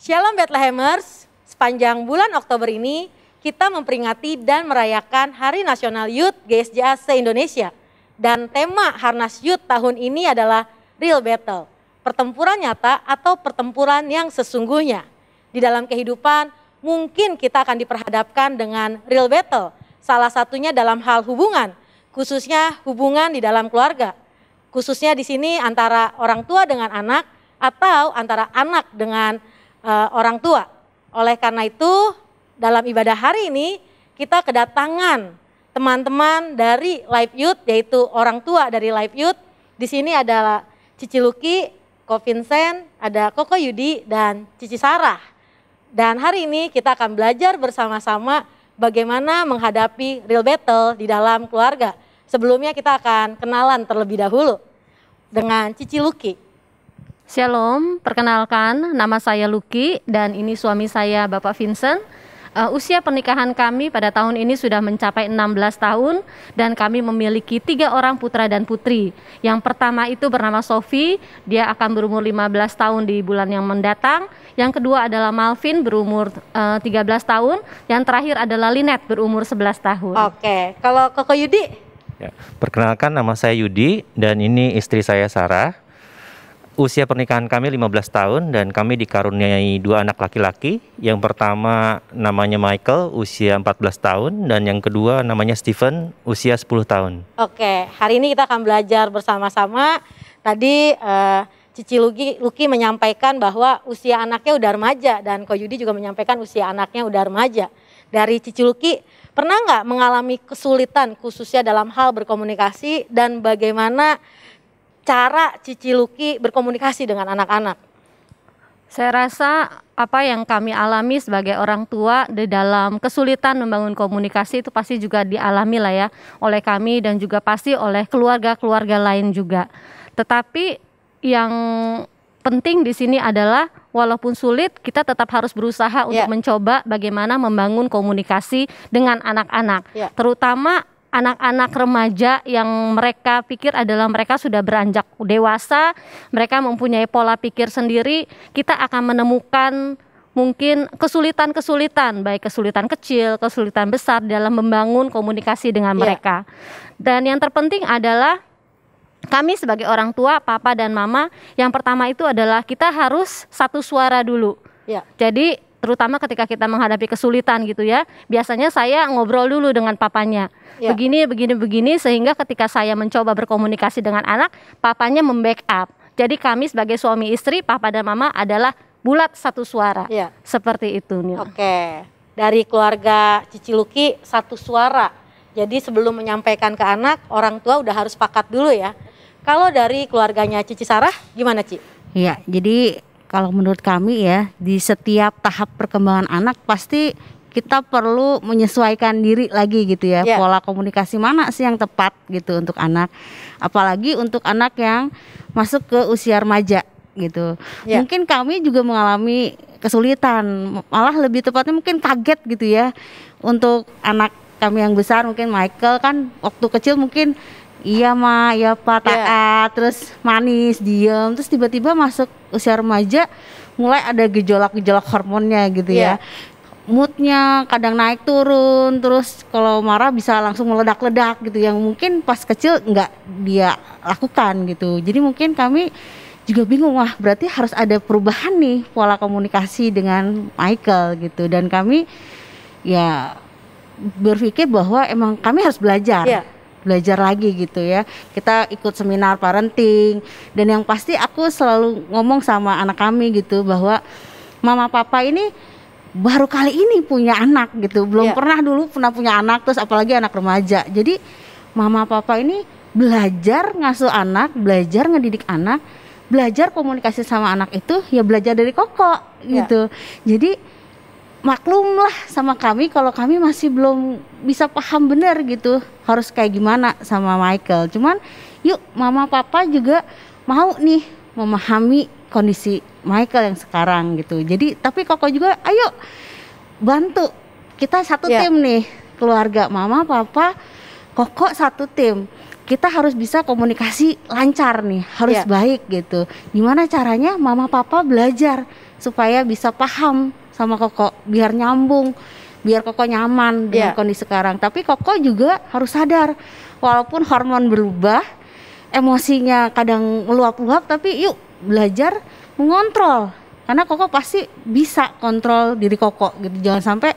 Shalom Bethlehemers, sepanjang bulan Oktober ini kita memperingati dan merayakan Hari Nasional Youth GSJA se-Indonesia. Dan tema Harnas Youth tahun ini adalah Real Battle, pertempuran nyata atau pertempuran yang sesungguhnya. Di dalam kehidupan mungkin kita akan diperhadapkan dengan real battle, salah satunya dalam hal hubungan, khususnya hubungan di dalam keluarga. Khususnya di sini antara orang tua dengan anak atau antara anak dengan orang tua. Oleh karena itu, dalam ibadah hari ini kita kedatangan teman-teman dari Live Youth, yaitu orang tua dari Live Youth. Di sini adalah Cici Luki, Ko Vincent, ada Koko Yudi, dan Cici Sarah. Dan hari ini kita akan belajar bersama-sama bagaimana menghadapi real battle di dalam keluarga. Sebelumnya kita akan kenalan terlebih dahulu dengan Cici Luki. Shalom, perkenalkan nama saya Luki dan ini suami saya Bapak Vincent. Usia pernikahan kami pada tahun ini sudah mencapai 16 tahun dan kami memiliki 3 orang putra dan putri. Yang pertama itu bernama Sophie, dia akan berumur 15 tahun di bulan yang mendatang. Yang kedua adalah Malvin berumur 13 tahun. Yang terakhir adalah Lynette berumur 11 tahun. Oke, kalau Koko Yudi? Ya, perkenalkan nama saya Yudi dan ini istri saya Sarah. Usia pernikahan kami 15 tahun dan kami dikaruniai 2 anak laki-laki. Yang pertama namanya Michael, usia 14 tahun, dan yang kedua namanya Steven, usia 10 tahun. Oke, hari ini kita akan belajar bersama-sama. Tadi Cici Luki menyampaikan bahwa usia anaknya udah remaja dan Ko Yudi juga menyampaikan usia anaknya udah remaja. Dari Cici Luki, pernah nggak mengalami kesulitan khususnya dalam hal berkomunikasi dan bagaimana cara Cici Luki berkomunikasi dengan anak-anak? Saya rasa apa yang kami alami sebagai orang tua di dalam kesulitan membangun komunikasi itu pasti juga dialami lah ya oleh kami dan juga pasti oleh keluarga-keluarga lain juga. Tetapi yang penting di sini adalah walaupun sulit kita tetap harus berusaha untuk mencoba bagaimana membangun komunikasi dengan anak-anak, terutama anak-anak remaja yang mereka pikir adalah mereka sudah beranjak dewasa, mereka mempunyai pola pikir sendiri. Kita akan menemukan mungkin kesulitan-kesulitan, baik kesulitan kecil, kesulitan besar dalam membangun komunikasi dengan mereka. Dan yang terpenting adalah kami sebagai orang tua, papa dan mama, yang pertama itu adalah kita harus satu suara dulu. Jadi terutama ketika kita menghadapi kesulitan gitu ya, biasanya saya ngobrol dulu dengan papanya, begini sehingga ketika saya mencoba berkomunikasi dengan anak, papanya membackup. Jadi kami sebagai suami istri, papa dan mama adalah bulat satu suara, seperti itu nih. Oke, dari keluarga Cici Luki satu suara. Jadi sebelum menyampaikan ke anak, orang tua udah harus sepakat dulu ya. Kalau dari keluarganya Cici Sarah, gimana Ci? Ya, jadi kalau menurut kami ya, di setiap tahap perkembangan anak pasti kita perlu menyesuaikan diri lagi gitu ya. Pola komunikasi mana sih yang tepat gitu untuk anak. Apalagi untuk anak yang masuk ke usia remaja gitu. Mungkin kami juga mengalami kesulitan, malah lebih tepatnya mungkin kaget gitu ya. Untuk anak kami yang besar, mungkin Michael kan waktu kecil mungkin iya ma, iya pak, taat, terus manis, diem, terus tiba-tiba masuk usia remaja mulai ada gejolak-gejolak hormonnya gitu ya. Moodnya kadang naik turun, terus kalau marah bisa langsung meledak-ledak gitu, yang mungkin pas kecil nggak dia lakukan gitu. Jadi mungkin kami juga bingung, wah berarti harus ada perubahan nih pola komunikasi dengan Michael gitu. Dan kami ya berpikir bahwa emang kami harus belajar. Belajar lagi gitu ya. Kita ikut seminar parenting dan yang pasti aku selalu ngomong sama anak kami gitu bahwa mama papa ini baru kali ini punya anak gitu. Belum pernah dulu punya anak, terus apalagi anak remaja. Jadi mama papa ini belajar ngasuh anak, belajar ngedidik anak, belajar komunikasi sama anak itu ya belajar dari Koko gitu. Jadi maklumlah sama kami kalau kami masih belum bisa paham benar gitu harus kayak gimana sama Michael. Cuman yuk mama papa juga mau nih memahami kondisi Michael yang sekarang gitu. Jadi tapi Koko juga ayo bantu, kita satu tim nih, keluarga mama papa Koko satu tim. kita harus bisa komunikasi lancar nih, harus baik gitu. Gimana caranya mama papa belajar supaya bisa paham sama Koko, biar nyambung, biar Koko nyaman dengan kondisi sekarang. Tapi Koko juga harus sadar, walaupun hormon berubah, emosinya kadang meluap-luap, tapi yuk belajar mengontrol. Karena Koko pasti bisa kontrol diri Koko gitu. Jangan sampai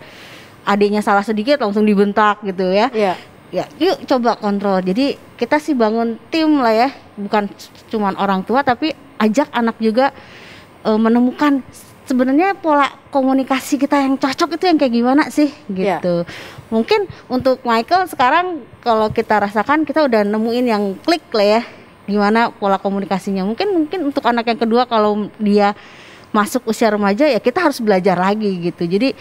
adiknya salah sedikit langsung dibentak gitu ya. Ya, yuk coba kontrol. Jadi kita sih bangun tim lah ya, bukan cuman orang tua tapi ajak anak juga menemukan sebenarnya pola komunikasi kita yang cocok itu yang kayak gimana sih gitu. Mungkin untuk Michael sekarang kalau kita rasakan kita udah nemuin yang klik lah ya, gimana pola komunikasinya. Mungkin untuk anak yang kedua kalau dia masuk usia remaja ya kita harus belajar lagi gitu. Jadi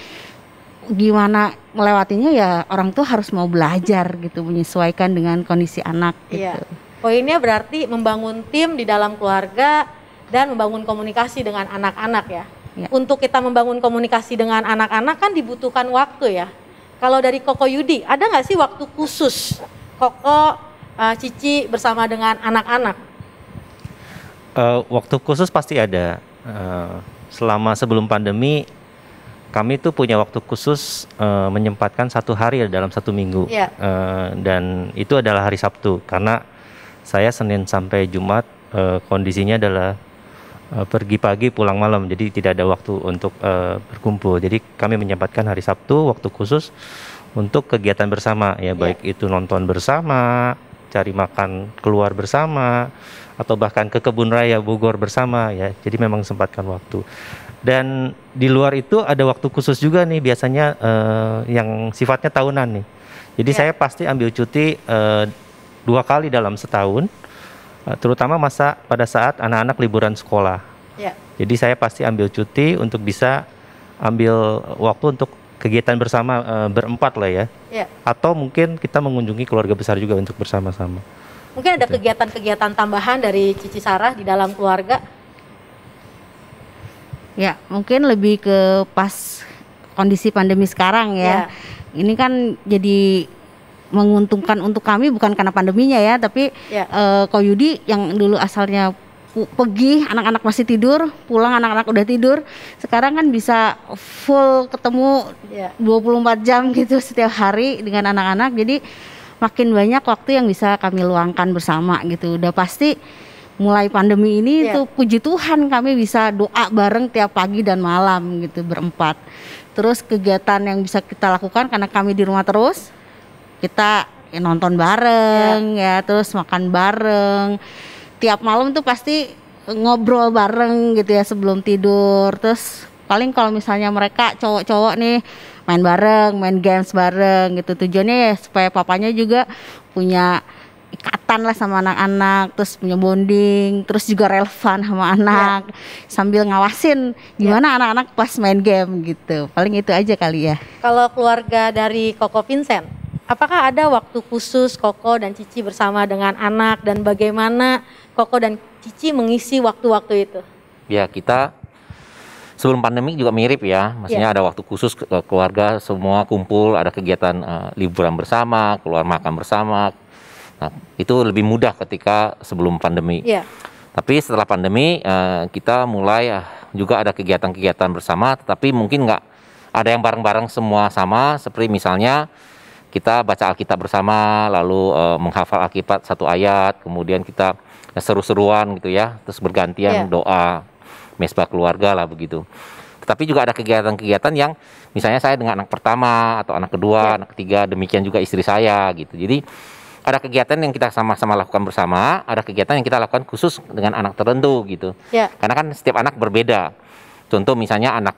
gimana melewatinya ya orang tua harus mau belajar gitu, menyesuaikan dengan kondisi anak gitu. Poinnya berarti membangun tim di dalam keluarga dan membangun komunikasi dengan anak-anak ya. Untuk kita membangun komunikasi dengan anak-anak kan dibutuhkan waktu ya. Kalau dari Koko Yudi, ada nggak sih waktu khusus Koko, Cici bersama dengan anak-anak? Waktu khusus pasti ada. Selama sebelum pandemi kami tuh punya waktu khusus menyempatkan 1 hari dalam 1 minggu, dan itu adalah hari Sabtu karena saya Senin sampai Jumat kondisinya adalah pergi pagi pulang malam, jadi tidak ada waktu untuk berkumpul. Jadi kami menyempatkan hari Sabtu waktu khusus untuk kegiatan bersama ya, baik itu nonton bersama, cari makan keluar bersama, atau bahkan ke kebun raya Bogor bersama ya. Jadi memang sempatkan waktu. Dan di luar itu ada waktu khusus juga nih biasanya yang sifatnya tahunan nih. Jadi saya pasti ambil cuti 2 kali dalam setahun, terutama pada saat anak-anak liburan sekolah. Jadi saya pasti ambil cuti untuk bisa ambil waktu untuk kegiatan bersama berempat lah ya. Atau mungkin kita mengunjungi keluarga besar juga untuk bersama-sama. Mungkin ada kegiatan-kegiatan tambahan dari Cici Sarah di dalam keluarga? Ya, mungkin lebih ke pas kondisi pandemi sekarang ya. Ini kan jadi menguntungkan untuk kami bukan karena pandeminya ya, tapi Ko Yudi yang dulu asalnya pergi anak-anak masih tidur, pulang anak-anak udah tidur. Sekarang kan bisa full ketemu 24 jam gitu setiap hari dengan anak-anak. Jadi makin banyak waktu yang bisa kami luangkan bersama gitu. Udah pasti mulai pandemi ini tuh puji Tuhan kami bisa doa bareng tiap pagi dan malam gitu berempat. Terus kegiatan yang bisa kita lakukan karena kami di rumah terus, kita nonton bareng ya, terus makan bareng. Tiap malam tuh pasti ngobrol bareng gitu ya sebelum tidur. Terus paling kalau misalnya mereka cowok-cowok nih main bareng, main games bareng gitu. Tujuannya ya supaya papanya juga punya ikatan lah sama anak-anak, terus punya bonding, terus juga relevan sama anak, sambil ngawasin gimana anak-anak pas main game gitu. Paling itu aja kali ya. Kalau keluarga dari Koko Vincent, apakah ada waktu khusus Koko dan Cici bersama dengan anak dan bagaimana Koko dan Cici mengisi waktu-waktu itu? Ya, kita sebelum pandemi juga mirip ya, maksudnya ada waktu khusus keluarga semua kumpul, ada kegiatan liburan bersama, keluar makan bersama. Nah, itu lebih mudah ketika sebelum pandemi. Tapi setelah pandemi kita mulai juga ada kegiatan-kegiatan bersama, tetapi mungkin nggak ada yang bareng-bareng semua sama, seperti misalnya kita baca Alkitab bersama, lalu menghafal Alkitab 1 ayat, kemudian kita seru-seruan gitu ya, terus bergantian doa, mesbah keluarga lah begitu. Tetapi juga ada kegiatan-kegiatan yang misalnya saya dengan anak pertama atau anak kedua, anak ketiga, demikian juga istri saya gitu. Jadi ada kegiatan yang kita sama-sama lakukan bersama, ada kegiatan yang kita lakukan khusus dengan anak tertentu gitu. Karena kan setiap anak berbeda. Contoh misalnya anak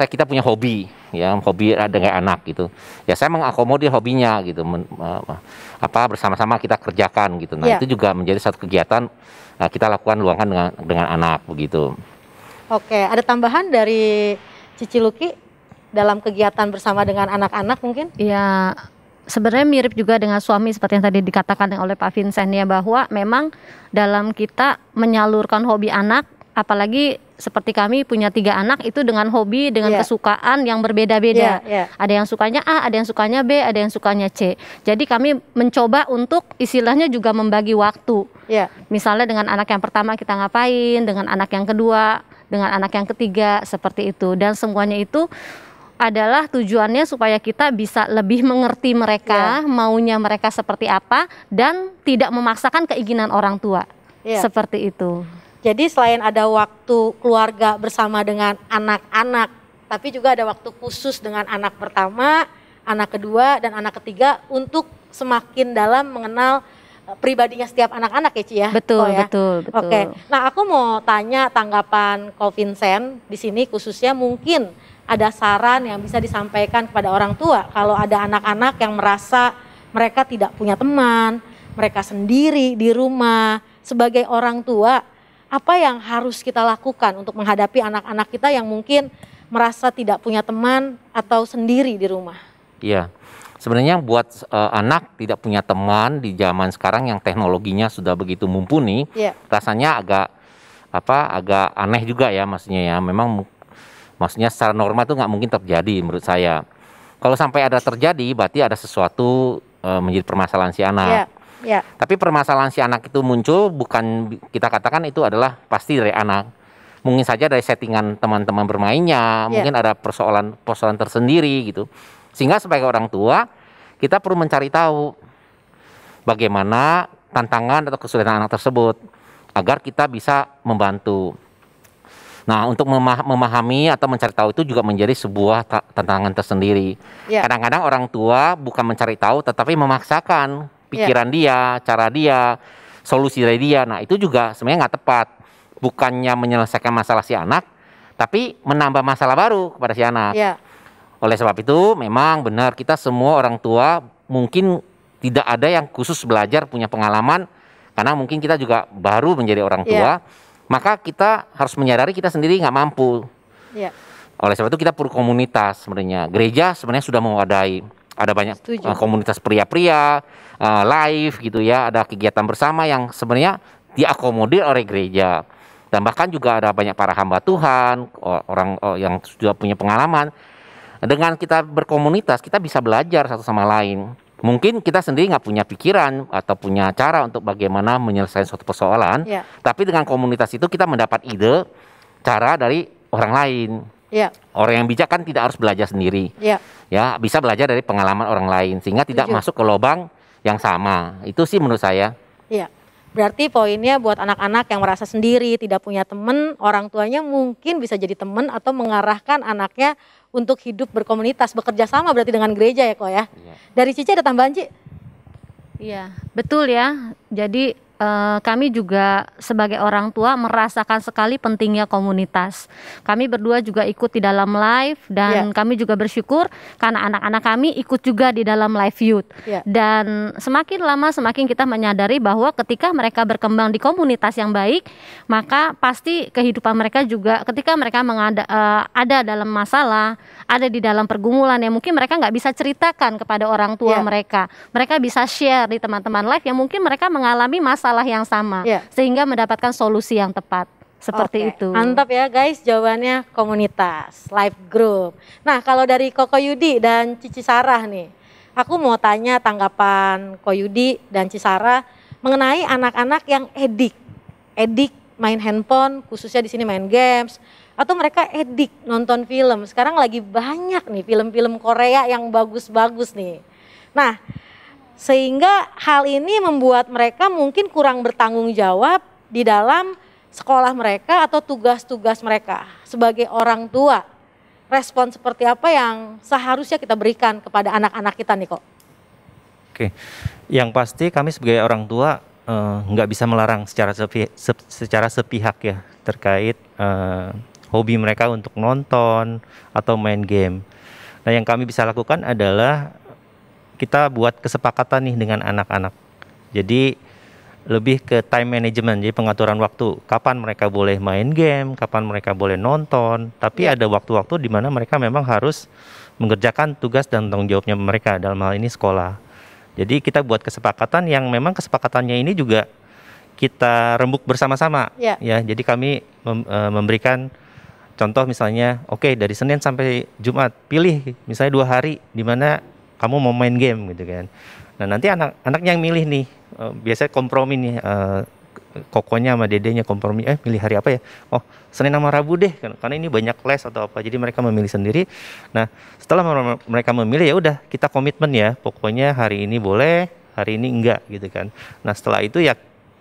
kita punya hobi, ya hobi dengan anak gitu. Ya saya mengakomodir hobinya gitu, bersama-sama kita kerjakan gitu. Nah itu juga menjadi satu kegiatan kita lakukan luangkan dengan anak begitu. Oke, ada tambahan dari Cici Luki dalam kegiatan bersama dengan anak-anak mungkin? Ya. Sebenarnya mirip juga dengan suami seperti yang tadi dikatakan oleh Pak Vincent ya, bahwa memang dalam kita menyalurkan hobi anak, apalagi seperti kami punya 3 anak itu dengan hobi, dengan kesukaan yang berbeda-beda. Ada yang sukanya A, ada yang sukanya B, ada yang sukanya C. Jadi kami mencoba untuk istilahnya juga membagi waktu. Misalnya dengan anak yang pertama kita ngapain, dengan anak yang kedua, dengan anak yang ketiga, seperti itu. Dan semuanya itu adalah tujuannya supaya kita bisa lebih mengerti mereka, maunya mereka seperti apa, dan tidak memaksakan keinginan orang tua. Seperti itu. Jadi selain ada waktu keluarga bersama dengan anak-anak, tapi juga ada waktu khusus dengan anak pertama, anak kedua, dan anak ketiga untuk semakin dalam mengenal pribadinya setiap anak-anak ya Ci ya? Betul, ya? betul. Oke, nah aku mau tanya tanggapan Ko Vincent di sini, khususnya mungkin ada saran yang bisa disampaikan kepada orang tua kalau ada anak-anak yang merasa mereka tidak punya teman, mereka sendiri di rumah. Sebagai orang tua, apa yang harus kita lakukan untuk menghadapi anak-anak kita yang mungkin merasa tidak punya teman atau sendiri di rumah? Iya, sebenarnya buat anak tidak punya teman di zaman sekarang yang teknologinya sudah begitu mumpuni, rasanya agak aneh juga ya, maksudnya ya. Memang maksudnya secara normal itu nggak mungkin terjadi menurut saya. Kalau sampai ada terjadi, berarti ada sesuatu menjadi permasalahan si anak. Tapi permasalahan si anak itu muncul bukan kita katakan itu adalah pasti dari anak. Mungkin saja dari settingan teman-teman bermainnya, mungkin ada persoalan tersendiri gitu. Sehingga sebagai orang tua kita perlu mencari tahu bagaimana tantangan atau kesulitan anak tersebut agar kita bisa membantu. Nah, untuk memahami atau mencari tahu itu juga menjadi sebuah tantangan tersendiri. Kadang-kadang orang tua bukan mencari tahu tetapi memaksakan pikiran dia, cara dia, solusi dari dia. Nah, itu juga sebenarnya nggak tepat. Bukannya menyelesaikan masalah si anak, tapi menambah masalah baru kepada si anak. Oleh sebab itu, memang benar kita semua orang tua mungkin tidak ada yang khusus belajar punya pengalaman, karena mungkin kita juga baru menjadi orang tua. Maka kita harus menyadari kita sendiri nggak mampu. Oleh sebab itu kita perlu komunitas sebenarnya. Gereja sebenarnya sudah mewadai. Ada banyak komunitas pria-pria, live gitu ya, ada kegiatan bersama yang sebenarnya diakomodir oleh gereja. Dan bahkan juga ada banyak para hamba Tuhan, orang yang sudah punya pengalaman. Dengan kita berkomunitas, kita bisa belajar satu sama lain. Mungkin kita sendiri nggak punya pikiran atau punya cara untuk bagaimana menyelesaikan suatu persoalan, tapi dengan komunitas itu kita mendapat ide, cara dari orang lain. Orang yang bijak kan tidak harus belajar sendiri. Ya, bisa belajar dari pengalaman orang lain sehingga tidak masuk ke lubang yang sama. Itu sih menurut saya. Berarti poinnya buat anak-anak yang merasa sendiri, tidak punya teman, orang tuanya mungkin bisa jadi teman atau mengarahkan anaknya untuk hidup berkomunitas, bekerja sama berarti dengan gereja ya Ko ya. Dari Cici ada tambahan Ci? Iya, betul ya. Jadi kami juga sebagai orang tua merasakan sekali pentingnya komunitas. Kami berdua juga ikut di dalam live dan kami juga bersyukur karena anak-anak kami ikut juga di dalam live youth. Dan semakin lama semakin kita menyadari bahwa ketika mereka berkembang di komunitas yang baik, maka pasti kehidupan mereka juga ketika mereka ada dalam masalah, ada di dalam pergumulan yang mungkin mereka nggak bisa ceritakan kepada orang tua mereka. Mereka bisa share di teman-teman live yang mungkin mereka mengalami masalah yang sama, sehingga mendapatkan solusi yang tepat. Seperti itu. Mantap ya guys, jawabannya komunitas, live group. Nah, kalau dari Koko Yudi dan Cici Sarah nih, aku mau tanya tanggapan Ko Yudi dan Cici Sarah mengenai anak-anak yang edik main handphone, khususnya di sini main games, atau mereka edik nonton film. Sekarang lagi banyak nih film-film Korea yang bagus-bagus nih. Nah, sehingga hal ini membuat mereka mungkin kurang bertanggung jawab di dalam sekolah mereka atau tugas-tugas mereka. Sebagai orang tua, respon seperti apa yang seharusnya kita berikan kepada anak-anak kita nih Kok? Oke, yang pasti kami sebagai orang tua nggak bisa melarang secara sepihak ya terkait hobi mereka untuk nonton atau main game. Nah, yang kami bisa lakukan adalah kita buat kesepakatan nih dengan anak-anak. Jadi lebih ke time management, jadi pengaturan waktu. Kapan mereka boleh main game, kapan mereka boleh nonton. Tapi ada waktu-waktu di mana mereka memang harus mengerjakan tugas dan tanggung jawabnya mereka, dalam hal ini sekolah. Jadi kita buat kesepakatan yang memang kesepakatannya ini juga kita rembuk bersama-sama. Ya. Ya, jadi kami memberikan contoh misalnya, oke, dari Senin sampai Jumat pilih misalnya 2 hari di mana kamu mau main game gitu kan. Nah, nanti anak-anaknya yang milih nih, biasanya kompromi nih, kokonya sama dedenya kompromi, milih hari apa ya? Oh, Senin sama Rabu deh, karena ini banyak les atau apa. Jadi mereka memilih sendiri. Nah, setelah mereka memilih, ya udah kita komitmen ya, pokoknya hari ini boleh, hari ini enggak gitu kan. Nah, setelah itu ya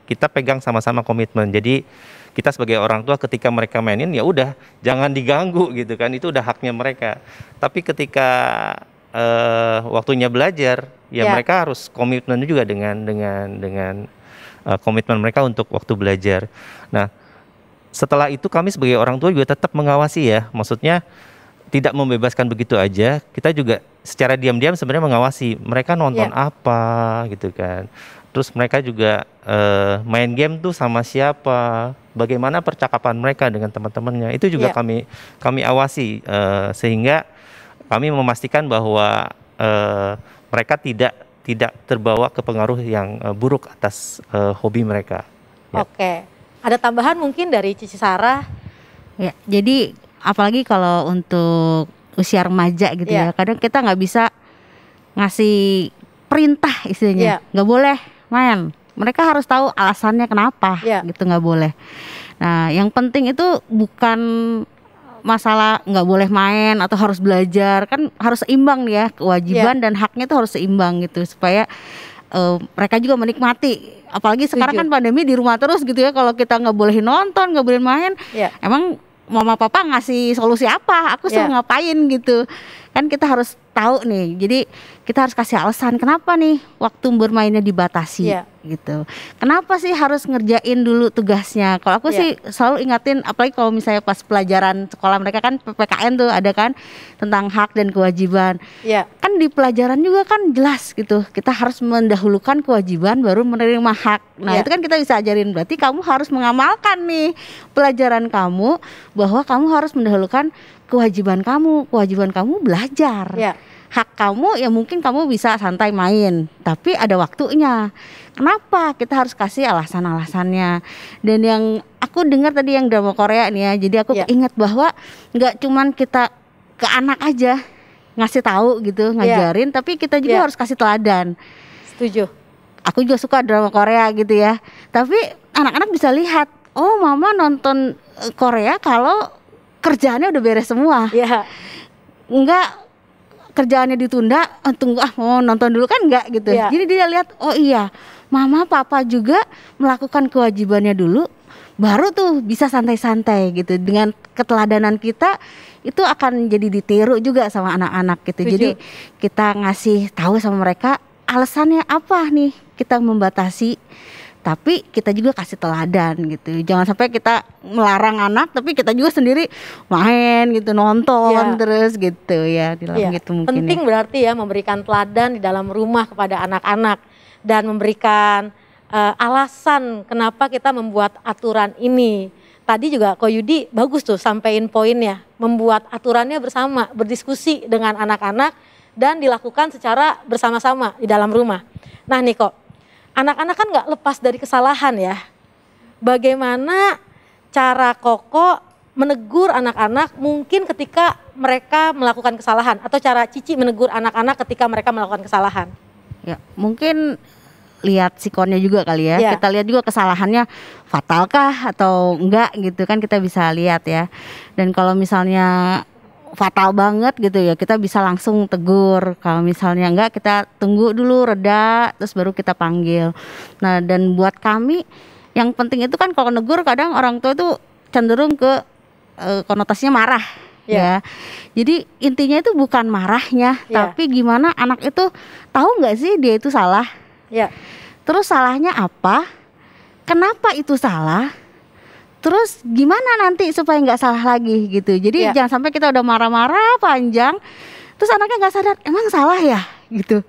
kita pegang sama-sama komitmen. Jadi kita sebagai orang tua ketika mereka mainin, ya udah jangan diganggu gitu kan. Itu udah haknya mereka. Tapi ketika waktunya belajar, ya mereka harus komitmen juga dengan komitmen mereka untuk waktu belajar. Nah, setelah itu kami sebagai orang tua juga tetap mengawasi ya, maksudnya tidak membebaskan begitu aja. Kita juga secara diam-diam sebenarnya mengawasi mereka nonton apa gitu kan. Terus mereka juga main game tuh sama siapa, bagaimana percakapan mereka dengan teman-temannya. Itu juga kami awasi sehingga kami memastikan bahwa mereka tidak terbawa ke pengaruh yang buruk atas hobi mereka. Ya. Oke, ada tambahan mungkin dari Cici Sarah? Ya, jadi apalagi kalau untuk usia remaja gitu ya, kadang kita nggak bisa ngasih perintah istilahnya, nggak boleh main. Mereka harus tahu alasannya kenapa, gitu nggak boleh. Nah, yang penting itu bukan masalah nggak boleh main atau harus belajar, kan harus seimbang nih ya, kewajiban dan haknya itu harus seimbang gitu supaya mereka juga menikmati. Apalagi sekarang kan pandemi di rumah terus gitu ya, kalau kita nggak bolehin nonton, nggak boleh main, emang mama papa ngasih solusi apa? Aku suruh ngapain gitu. Kan kita harus tahu nih. Jadi kita harus kasih alasan kenapa nih waktu bermainnya dibatasi gitu. Kenapa sih harus ngerjain dulu tugasnya? Kalau aku sih selalu ingatin, apalagi kalau misalnya pas pelajaran sekolah mereka kan PPKN tuh ada kan tentang hak dan kewajiban. Kan di pelajaran juga kan jelas gitu. Kita harus mendahulukan kewajiban baru menerima hak. Nah, itu kan kita bisa ajarin, berarti kamu harus mengamalkan nih pelajaran kamu bahwa kamu harus mendahulukan kewajiban kamu belajar. Hak kamu ya mungkin kamu bisa santai main, tapi ada waktunya. Kenapa? Kita harus kasih alasan-alasannya. Dan yang aku dengar tadi yang drama Korea nih ya, jadi aku ingat bahwa nggak cuman kita ke anak aja ngasih tahu gitu, ngajarin, tapi kita juga harus kasih teladan. Setuju. Aku juga suka drama Korea gitu ya. Tapi anak-anak bisa lihat, oh mama nonton Korea kalau kerjaannya udah beres semua. Enggak kerjaannya ditunda, tunggu mau nonton dulu kan enggak gitu. Jadi dia lihat, oh iya, mama papa juga melakukan kewajibannya dulu, baru tuh bisa santai-santai gitu. Dengan keteladanan kita itu akan jadi ditiru juga sama anak-anak gitu. Jadi kita ngasih tahu sama mereka alasannya apa nih kita membatasi, tapi kita juga kasih teladan gitu. Jangan sampai kita melarang anak tapi kita juga sendiri main gitu, nonton terus gitu ya. Gitu mungkin. Penting berarti ya memberikan teladan di dalam rumah kepada anak-anak dan memberikan alasan kenapa kita membuat aturan ini. Tadi juga Ko Yudi bagus tuh sampein poinnya, membuat aturannya bersama, berdiskusi dengan anak-anak dan dilakukan secara bersama-sama di dalam rumah. Nah nih kok, anak-anak kan nggak lepas dari kesalahan ya. Bagaimana cara Koko menegur anak-anak mungkin ketika mereka melakukan kesalahan, atau cara Cici menegur anak-anak ketika mereka melakukan kesalahan? Ya, mungkin lihat sikonnya juga kali ya. Kita lihat juga kesalahannya fatalkah atau enggak gitu kan, kita bisa lihat ya. Dan kalau misalnya fatal banget gitu ya, kita bisa langsung tegur. Kalau misalnya enggak, kita tunggu dulu reda, terus baru kita panggil. Nah, dan buat kami yang penting itu kan kalau negur kadang orang tua itu cenderung ke konotasinya marah ya. Jadi intinya itu bukan marahnya, tapi gimana anak itu tahu nggak sih dia itu salah. Terus salahnya apa? Kenapa itu salah? Terus gimana nanti supaya nggak salah lagi gitu. Jadi jangan sampai kita udah marah-marah panjang, terus anaknya nggak sadar emang salah ya gitu.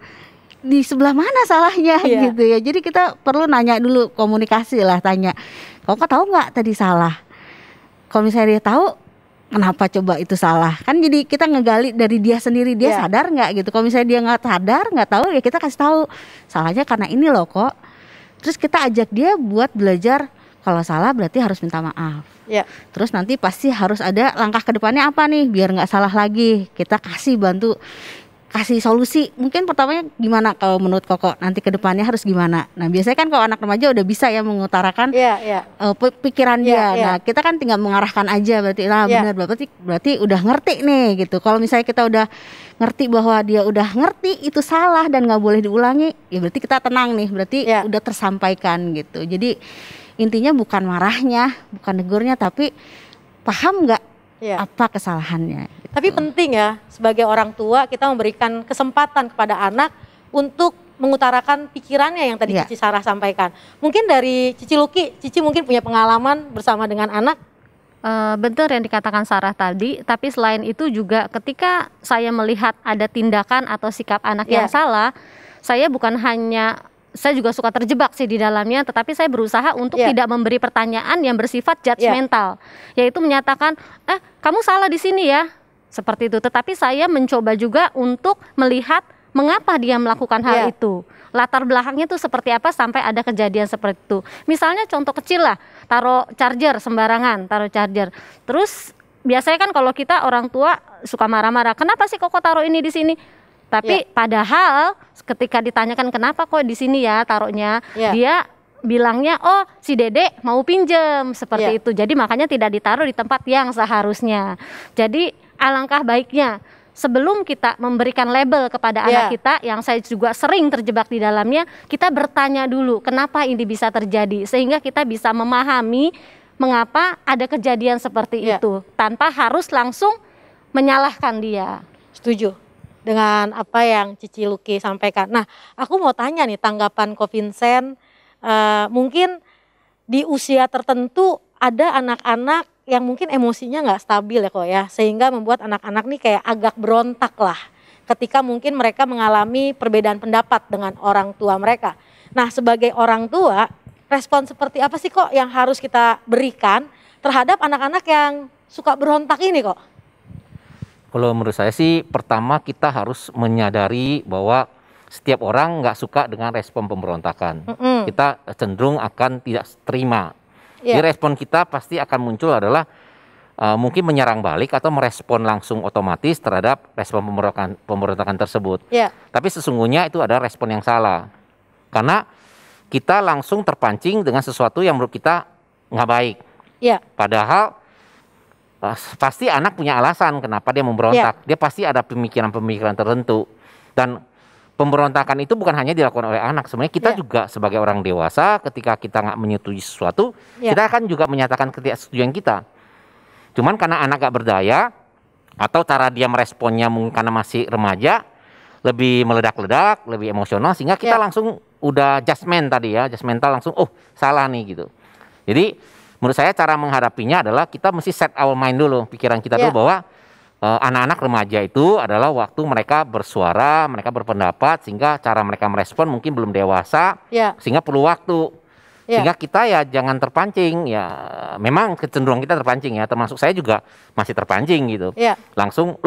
Di sebelah mana salahnya gitu ya. Jadi kita perlu nanya dulu, komunikasi lah, tanya. Kok tahu nggak tadi salah? Kalau misalnya dia tahu, kenapa coba itu salah? Kan jadi kita ngegali dari dia sendiri, dia sadar nggak gitu. Kalau misalnya dia nggak sadar, nggak tahu, ya kita kasih tahu salahnya karena ini loh kok. Terus kita ajak dia buat belajar, kalau salah berarti harus minta maaf. Ya. Terus nanti pasti harus ada langkah ke depannya apa nih biar nggak salah lagi. Kita kasih bantu, kasih solusi. Mungkin pertamanya gimana kalau menurut Koko, nanti ke depannya harus gimana. Nah biasanya kan kalau anak remaja udah bisa ya mengutarakan pikiran dia. Nah kita kan tinggal mengarahkan aja, berarti benar, berarti udah ngerti nih gitu. Kalau misalnya kita udah ngerti bahwa dia udah ngerti itu salah dan nggak boleh diulangi, ya berarti kita tenang nih, berarti udah tersampaikan gitu. Jadi intinya bukan marahnya, bukan negurnya, tapi paham nggak apa kesalahannya. Gitu. Tapi penting ya, sebagai orang tua kita memberikan kesempatan kepada anak untuk mengutarakan pikirannya yang tadi Cici Sarah sampaikan. Mungkin dari Cici Luki, Cici mungkin punya pengalaman bersama dengan anak. Benar yang dikatakan Sarah tadi, tapi selain itu juga ketika saya melihat ada tindakan atau sikap anak yang salah, saya bukan hanya, saya juga suka terjebak sih di dalamnya, tetapi saya berusaha untuk tidak memberi pertanyaan yang bersifat judgmental, yaitu menyatakan, kamu salah di sini ya, seperti itu. Tetapi saya mencoba juga untuk melihat mengapa dia melakukan hal itu, latar belakangnya itu seperti apa sampai ada kejadian seperti itu. Misalnya contoh kecil lah, taruh charger sembarangan, taruh charger. Terus biasanya kan kalau kita orang tua suka marah-marah, kenapa sih Koko taruh ini di sini? Tapi padahal ketika ditanyakan kenapa kok di sini ya taruhnya, dia bilangnya oh si Dedek mau pinjem seperti itu. Jadi makanya tidak ditaruh di tempat yang seharusnya. Jadi alangkah baiknya sebelum kita memberikan label kepada anak kita, yang saya juga sering terjebak di dalamnya, kita bertanya dulu kenapa ini bisa terjadi, sehingga kita bisa memahami mengapa ada kejadian seperti itu tanpa harus langsung menyalahkan dia. Setuju dengan apa yang Cici Luki sampaikan. Nah, aku mau tanya nih tanggapan Ko Vincent, mungkin di usia tertentu ada anak-anak yang mungkin emosinya nggak stabil ya kok ya, sehingga membuat anak-anak nih kayak agak berontak lah ketika mungkin mereka mengalami perbedaan pendapat dengan orang tua mereka. Nah, sebagai orang tua, respon seperti apa sih kok yang harus kita berikan terhadap anak-anak yang suka berontak ini kok? Kalau menurut saya sih, pertama kita harus menyadari bahwa setiap orang nggak suka dengan respon pemberontakan. Kita cenderung akan tidak terima. Jadi respon kita pasti akan muncul adalah mungkin menyerang balik atau merespon langsung otomatis terhadap respon pemberontakan tersebut. Tapi sesungguhnya itu adalah respon yang salah. Karena kita langsung terpancing dengan sesuatu yang menurut kita nggak baik. Padahal pasti anak punya alasan kenapa dia memberontak. Dia pasti ada pemikiran-pemikiran tertentu. Dan pemberontakan itu bukan hanya dilakukan oleh anak. Sebenarnya kita juga sebagai orang dewasa, ketika kita nggak menyetujui sesuatu, kita akan juga menyatakan ketidaksetujuan kita. Cuman karena anak nggak berdaya, atau cara dia meresponnya mungkin karena masih remaja, lebih meledak-ledak, lebih emosional, sehingga kita langsung udah judgmental langsung, oh salah nih gitu. Jadi menurut saya cara menghadapinya adalah kita mesti set our mind dulu, pikiran kita dulu bahwa anak-anak remaja itu adalah waktu mereka bersuara, mereka berpendapat, sehingga cara mereka merespon mungkin belum dewasa, sehingga perlu waktu. Sehingga kita ya jangan terpancing, ya memang kecenderungan kita terpancing ya, termasuk saya juga masih terpancing gitu. Langsung,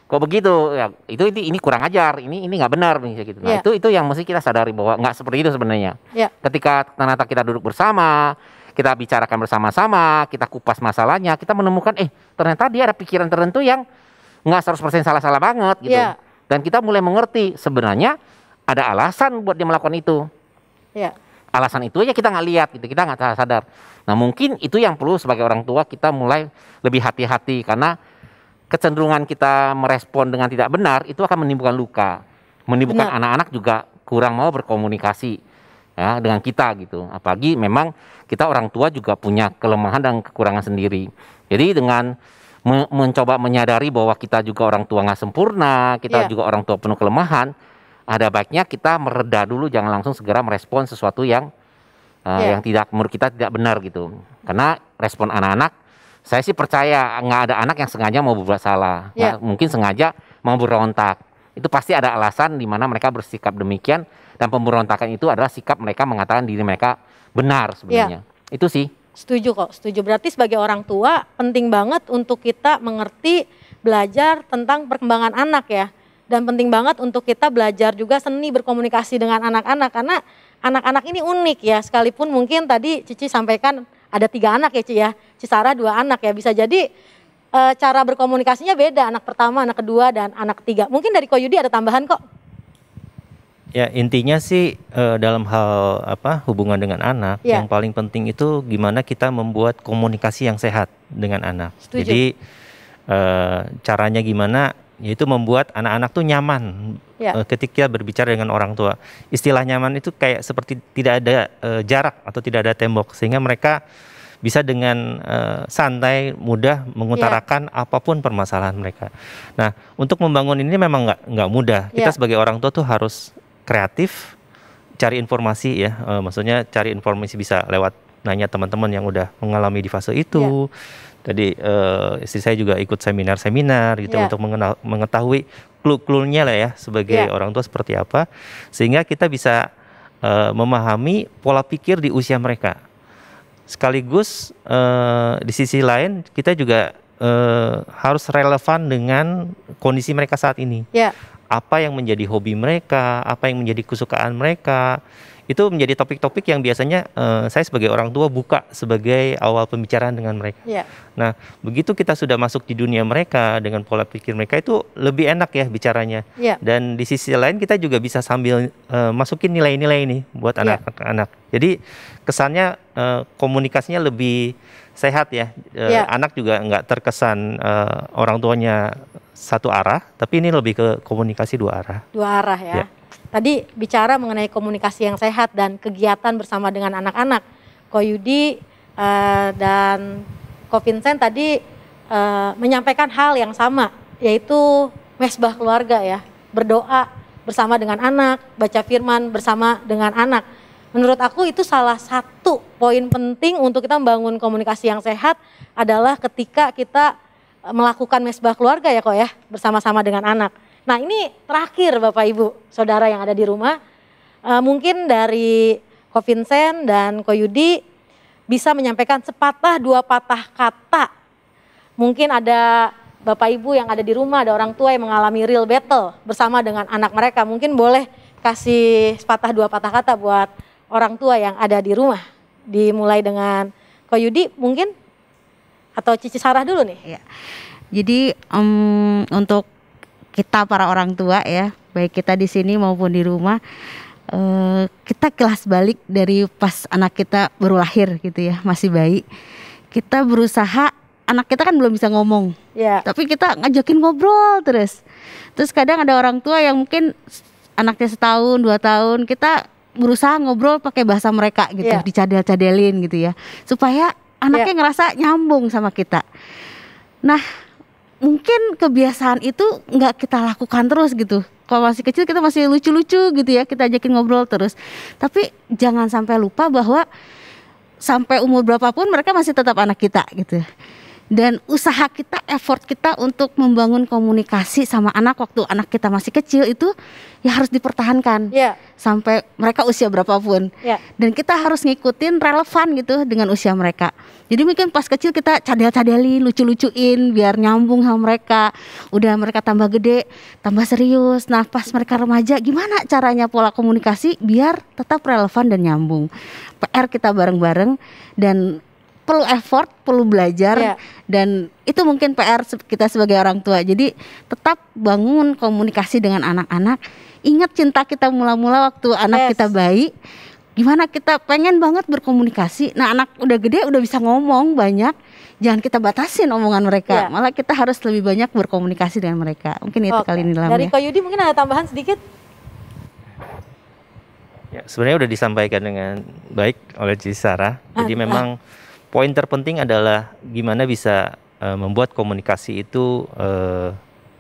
kok begitu? Ya, ini kurang ajar, ini nggak benar gitu. Nah, itu yang mesti kita sadari bahwa nggak seperti itu sebenarnya. Ketika ternyata kita duduk bersama, kita bicarakan bersama-sama, kita kupas masalahnya, kita menemukan ternyata dia ada pikiran tertentu yang nggak 100% salah-salah banget gitu. Dan kita mulai mengerti sebenarnya ada alasan buat dia melakukan itu. Alasan itu aja kita nggak lihat gitu, kita nggak sadar. Nah mungkin itu yang perlu sebagai orang tua kita mulai lebih hati-hati, karena kecenderungan kita merespon dengan tidak benar itu akan menimbulkan luka, menimbulkan anak-anak juga kurang mau berkomunikasi ya dengan kita gitu. Apalagi memang kita orang tua juga punya kelemahan dan kekurangan sendiri. Jadi dengan mencoba menyadari bahwa kita juga orang tua nggak sempurna, kita juga orang tua penuh kelemahan, ada baiknya kita mereda dulu, jangan langsung segera merespon sesuatu yang tidak menurut kita tidak benar gitu. Karena respon anak-anak, saya sih percaya nggak ada anak yang sengaja mau berbuat salah, mungkin sengaja mau berontak. Itu pasti ada alasan di mana mereka bersikap demikian, dan pemberontakan itu adalah sikap mereka mengatakan diri mereka benar sebenarnya. Itu sih. Setuju kok, setuju. Berarti sebagai orang tua penting banget untuk kita mengerti, belajar tentang perkembangan anak ya. Dan penting banget untuk kita belajar juga seni berkomunikasi dengan anak-anak, karena anak-anak ini unik ya, sekalipun mungkin tadi Cici sampaikan ada 3 anak ya Ci ya, Cisara 2 anak ya, bisa jadi cara berkomunikasinya beda, anak pertama, anak kedua, dan anak ketiga. Mungkin dari Ko Yudi ada tambahan kok? Ya intinya sih dalam hal hubungan dengan anak, yang paling penting itu gimana kita membuat komunikasi yang sehat dengan anak. Setuju. Jadi caranya gimana, yaitu membuat anak-anak tuh nyaman ketika berbicara dengan orang tua. Istilah nyaman itu kayak seperti tidak ada jarak atau tidak ada tembok, sehingga mereka bisa dengan santai, mudah mengutarakan apapun permasalahan mereka. Nah, untuk membangun ini memang nggak mudah. Kita sebagai orang tua tuh harus kreatif, cari informasi ya. Maksudnya cari informasi bisa lewat nanya teman-teman yang udah mengalami di fase itu. Tadi istri saya juga ikut seminar-seminar gitu untuk mengetahui clue-cluenya lah ya sebagai orang tua seperti apa, sehingga kita bisa memahami pola pikir di usia mereka. Sekaligus di sisi lain kita juga harus relevan dengan kondisi mereka saat ini. Apa yang menjadi hobi mereka, apa yang menjadi kesukaan mereka, itu menjadi topik-topik yang biasanya saya sebagai orang tua buka sebagai awal pembicaraan dengan mereka. Nah, begitu kita sudah masuk di dunia mereka dengan pola pikir mereka, itu lebih enak ya bicaranya. Dan di sisi lain kita juga bisa sambil masukin nilai-nilai ini buat anak-anak. Jadi kesannya komunikasinya lebih sehat ya. Anak juga nggak terkesan orang tuanya satu arah, tapi ini lebih ke komunikasi 2 arah. 2 arah ya. Tadi bicara mengenai komunikasi yang sehat dan kegiatan bersama dengan anak-anak. Ko Yudi dan Ko Vincent tadi menyampaikan hal yang sama, yaitu mesbah keluarga ya. Berdoa bersama dengan anak, baca firman bersama dengan anak. Menurut aku itu salah satu poin penting untuk kita membangun komunikasi yang sehat adalah ketika kita melakukan mesbah keluarga ya kok ya, bersama-sama dengan anak. Nah ini terakhir Bapak Ibu Saudara yang ada di rumah, mungkin dari Ko Vincent dan Ko Yudi bisa menyampaikan sepatah 2 patah kata. Mungkin ada Bapak Ibu yang ada di rumah, ada orang tua yang mengalami real battle bersama dengan anak mereka. Mungkin boleh kasih sepatah 2 patah kata buat orang tua yang ada di rumah. Dimulai dengan Ko Yudi mungkin, atau Cici Sarah dulu nih. Jadi untuk kita para orang tua ya, baik kita di sini maupun di rumah, kita kilas balik dari pas anak kita baru lahir gitu ya, masih bayi. Kita berusaha, anak kita kan belum bisa ngomong, tapi kita ngajakin ngobrol terus. Terus kadang ada orang tua yang mungkin anaknya 1 tahun, 2 tahun, kita berusaha ngobrol pakai bahasa mereka gitu, dicadel-cadelin gitu ya, supaya anaknya ngerasa nyambung sama kita. Nah, mungkin kebiasaan itu nggak kita lakukan terus gitu. Kalau masih kecil kita masih lucu-lucu gitu ya, kita ajakin ngobrol terus. Tapi jangan sampai lupa bahwa sampai umur berapapun mereka masih tetap anak kita gitu. Dan usaha kita, effort kita untuk membangun komunikasi sama anak waktu anak kita masih kecil itu ya harus dipertahankan sampai mereka usia berapapun. Dan kita harus ngikutin relevan gitu dengan usia mereka. Jadi mungkin pas kecil kita cadel-cadelin, lucu-lucuin biar nyambung sama mereka. Udah mereka tambah gede, tambah serius. Nah pas mereka remaja gimana caranya pola komunikasi biar tetap relevan dan nyambung. PR kita bareng-bareng dan perlu effort, perlu belajar, dan itu mungkin PR kita sebagai orang tua. Jadi tetap bangun komunikasi dengan anak-anak. Ingat cinta kita mula-mula waktu anak kita bayi, gimana kita pengen banget berkomunikasi. Nah anak udah gede, udah bisa ngomong banyak, jangan kita batasin omongan mereka. Malah kita harus lebih banyak berkomunikasi dengan mereka. Mungkin itu kali ini Dari Ko Yudi mungkin ada tambahan sedikit? Ya, sebenarnya udah disampaikan dengan baik oleh Cici Sarah. Jadi memang poin terpenting adalah gimana bisa membuat komunikasi itu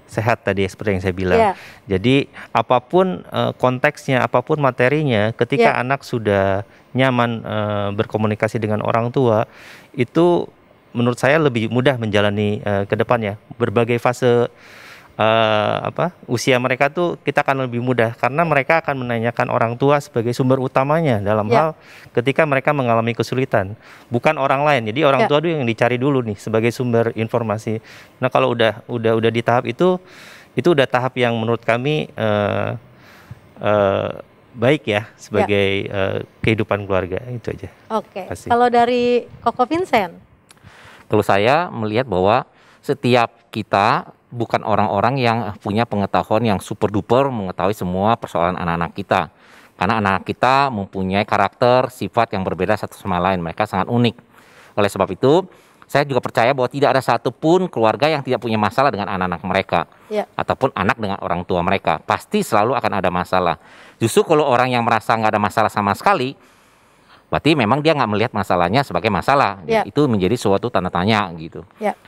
sehat tadi seperti yang saya bilang. Jadi apapun konteksnya, apapun materinya, ketika anak sudah nyaman berkomunikasi dengan orang tua, itu menurut saya lebih mudah menjalani ke depannya. Berbagai fase usia mereka tuh kita akan lebih mudah karena mereka akan menanyakan orang tua sebagai sumber utamanya dalam hal ketika mereka mengalami kesulitan, bukan orang lain. Jadi orang tua itu yang dicari dulu nih sebagai sumber informasi. Nah kalau udah di tahap itu udah tahap yang menurut kami baik ya sebagai kehidupan keluarga, itu aja. Oke. Kalau dari Koko Vincent? Kalau saya melihat bahwa setiap kita bukan orang-orang yang punya pengetahuan yang super duper mengetahui semua persoalan anak-anak kita. Karena anak-anak kita mempunyai karakter, sifat yang berbeda satu sama lain. Mereka sangat unik. Oleh sebab itu, saya juga percaya bahwa tidak ada satupun keluarga yang tidak punya masalah dengan anak-anak mereka. Ataupun anak dengan orang tua mereka. Pasti selalu akan ada masalah. Justru kalau orang yang merasa nggak ada masalah sama sekali, berarti memang dia nggak melihat masalahnya sebagai masalah. Itu menjadi suatu tanda tanya gitu.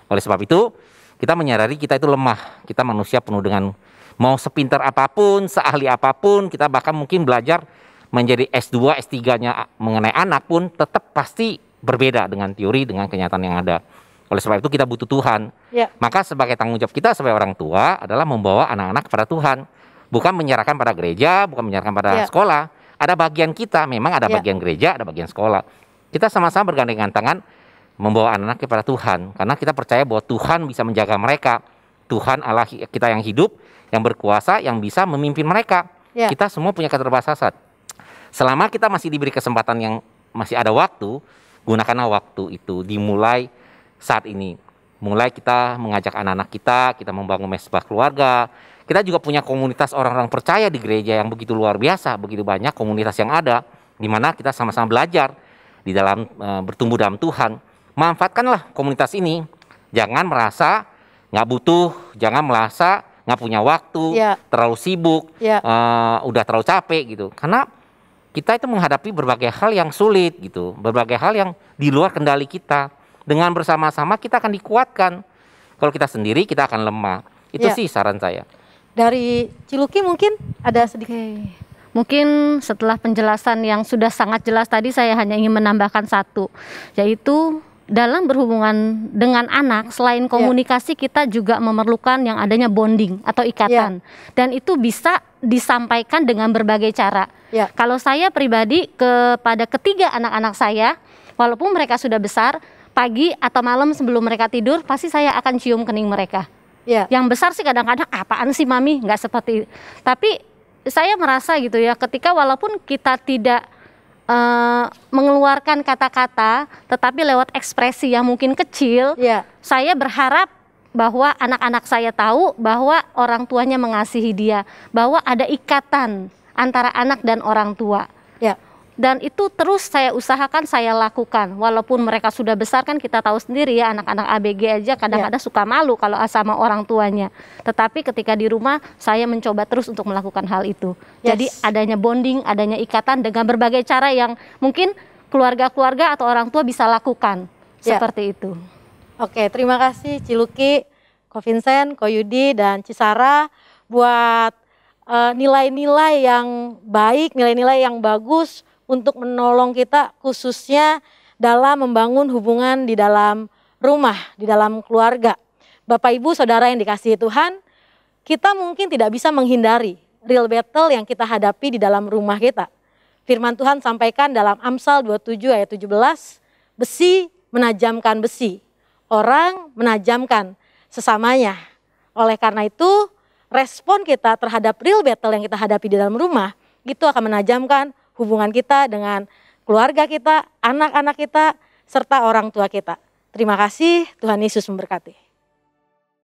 Oleh sebab itu, kita menyadari kita itu lemah. Kita manusia penuh dengan mau sepintar apapun, seahli apapun, kita bahkan mungkin belajar menjadi S2, S3-nya mengenai anak pun tetap pasti berbeda dengan teori, dengan kenyataan yang ada. Oleh sebab itu kita butuh Tuhan. Maka sebagai tanggung jawab kita sebagai orang tua adalah membawa anak-anak kepada Tuhan. Bukan menyerahkan pada gereja, bukan menyerahkan pada sekolah. Ada bagian kita, memang ada bagian gereja, ada bagian sekolah. Kita sama-sama bergandengan tangan membawa anak-anak kepada Tuhan. Karena kita percaya bahwa Tuhan bisa menjaga mereka. Tuhan Allah kita yang hidup, yang berkuasa, yang bisa memimpin mereka. Kita semua punya keterbatasan. Selama kita masih diberi kesempatan yang masih ada waktu, gunakanlah waktu itu. Dimulai saat ini. Mulai kita mengajak anak-anak kita membangun mesbah keluarga. Kita juga punya komunitas orang-orang percaya di gereja yang begitu luar biasa, begitu banyak komunitas yang ada, di mana kita sama-sama belajar di dalam bertumbuh dalam Tuhan. Manfaatkanlah komunitas ini. Jangan merasa nggak butuh, jangan merasa nggak punya waktu, terlalu sibuk, udah terlalu capek gitu. Karena kita itu menghadapi berbagai hal yang sulit gitu, berbagai hal yang di luar kendali kita. Dengan bersama-sama kita akan dikuatkan. Kalau kita sendiri kita akan lemah. Itu sih saran saya. Dari Ciluki mungkin ada sedikit. Mungkin setelah penjelasan yang sudah sangat jelas tadi, saya hanya ingin menambahkan satu, yaitu dalam berhubungan dengan anak, selain komunikasi kita juga memerlukan yang adanya bonding atau ikatan. Dan itu bisa disampaikan dengan berbagai cara. Kalau saya pribadi kepada ketiga anak-anak saya, walaupun mereka sudah besar, pagi atau malam sebelum mereka tidur, pasti saya akan cium kening mereka. Yang besar sih kadang-kadang, apaan sih mami, nggak seperti. Tapi saya merasa gitu ya, ketika walaupun kita tidak mengeluarkan kata-kata, tetapi lewat ekspresi yang mungkin kecil, saya berharap bahwa anak-anak saya tahu bahwa orang tuanya mengasihi dia, bahwa ada ikatan antara anak dan orang tua. Dan itu terus saya usahakan, saya lakukan. Walaupun mereka sudah besar, kan kita tahu sendiri ya, anak-anak ABG aja kadang-kadang suka malu kalau sama orang tuanya. Tetapi ketika di rumah, saya mencoba terus untuk melakukan hal itu. Jadi adanya bonding, adanya ikatan dengan berbagai cara yang mungkin keluarga-keluarga atau orang tua bisa lakukan. Seperti itu. Oke, terima kasih Ciluki, Ko Vincent, Ko Yudi, dan Cisara buat nilai-nilai yang baik, nilai-nilai yang bagus untuk menolong kita khususnya dalam membangun hubungan di dalam rumah, di dalam keluarga. Bapak Ibu Saudara yang dikasihi Tuhan, kita mungkin tidak bisa menghindari real battle yang kita hadapi di dalam rumah kita. Firman Tuhan sampaikan dalam Amsal 27 ayat 17, besi menajamkan besi, orang menajamkan sesamanya. Oleh karena itu, respon kita terhadap real battle yang kita hadapi di dalam rumah, itu akan menajamkan hubungan kita dengan keluarga kita, anak-anak kita, serta orang tua kita. Terima kasih, Tuhan Yesus memberkati.